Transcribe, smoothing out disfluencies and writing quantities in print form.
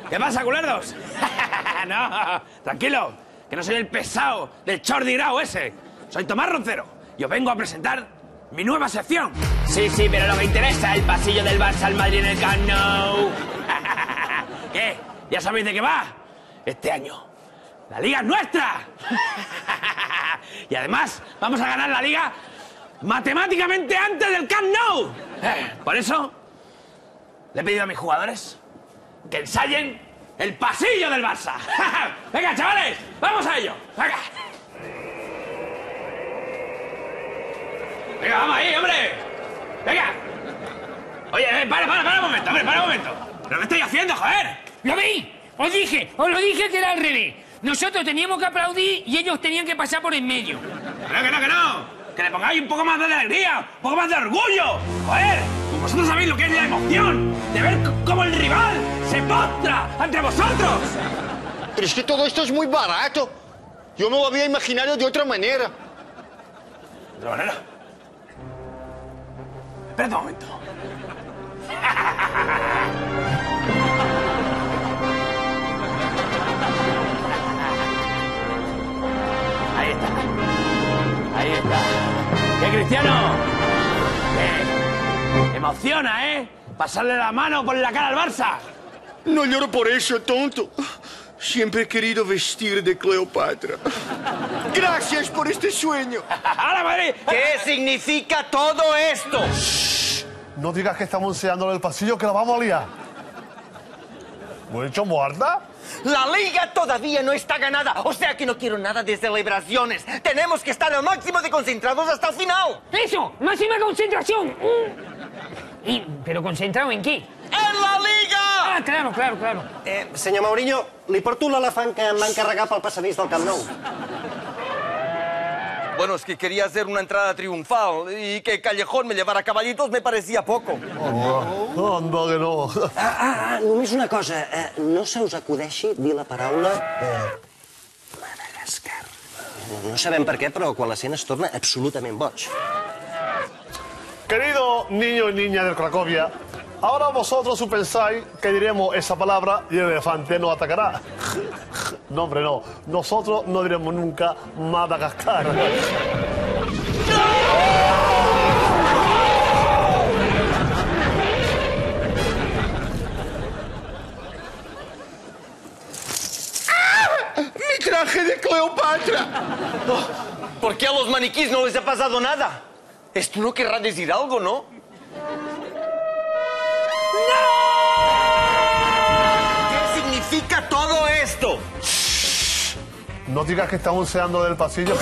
¿Qué pasa, culerdos? No, tranquilo, que no soy el pesado del Jordi Grau ese. Soy Tomás Roncero y os vengo a presentar mi nueva sección. Sí, pero lo que interesa es el pasillo del Barça al Madrid en el Camp Nou. ¿Qué? ¿Ya sabéis de qué va? Este año la Liga es nuestra. Y además vamos a ganar la Liga matemáticamente antes del Camp Nou. Por eso le he pedido a mis jugadores que ensayen el pasillo del Barça. Venga, chavales, vamos a ello. Venga. Venga, vamos ahí, hombre. Venga. Oye, para un momento, hombre, para un momento. ¿Pero qué estáis haciendo, joder? ¡Lo vi! Os lo dije que era al revés. Nosotros teníamos que aplaudir y ellos tenían que pasar por en medio. Que no. Que le pongáis un poco más de alegría, un poco más de orgullo. Joder, vosotros sabéis lo que es la emoción de ver cómo el rival se postra ante vosotros. Pero es que todo esto es muy barato. Yo me lo había imaginado de otra manera. ¿De otra manera? Espera un momento. Ahí está. ¿Qué, Cristiano? ¿Qué? Emociona, ¿eh? Pasarle la mano por la cara al Barça. No lloro por eso, tonto. Siempre he querido vestir de Cleopatra. Gracias por este sueño. ¡Ahora, Madrid! ¿Qué significa todo esto? No digas que estamos enseñándole el pasillo, que la vamos a liar. ¿Mucho muerta? La liga todavía no está ganada, o sea que no quiero nada de celebraciones. Tenemos que estar al máximo de concentrados hasta el final. ¡Eso! ¡Máxima concentración! ¿Pero concentrado en qué? ¡En la liga! Ah, claro. Senyor Mourinho, li porto l'elefant que em va encarregar pel passadís del Camp Nou. Bueno, es que quería hacer una entrada triunfal y que Callejón me llevara caballitos me parecía poco. Anda que no. Només una cosa. No se us acudeixi dir la paraula Madagascar. No sabem per què, però quan la sent es torna absolutament boig. Querido niño y niña del Cracovia, ahora vosotros pensáis que diremos esa palabra y el elefante nos atacará. No, hombre, no. Nosotros no diremos nunca Madagascar. ¡Mi traje de Cleopatra! ¿Por qué a los maniquís no les ha pasado nada? Esto no querrá decir algo, ¿no? ¿Qué significa todo esto? No digas que estamos enseñándole el pasillo.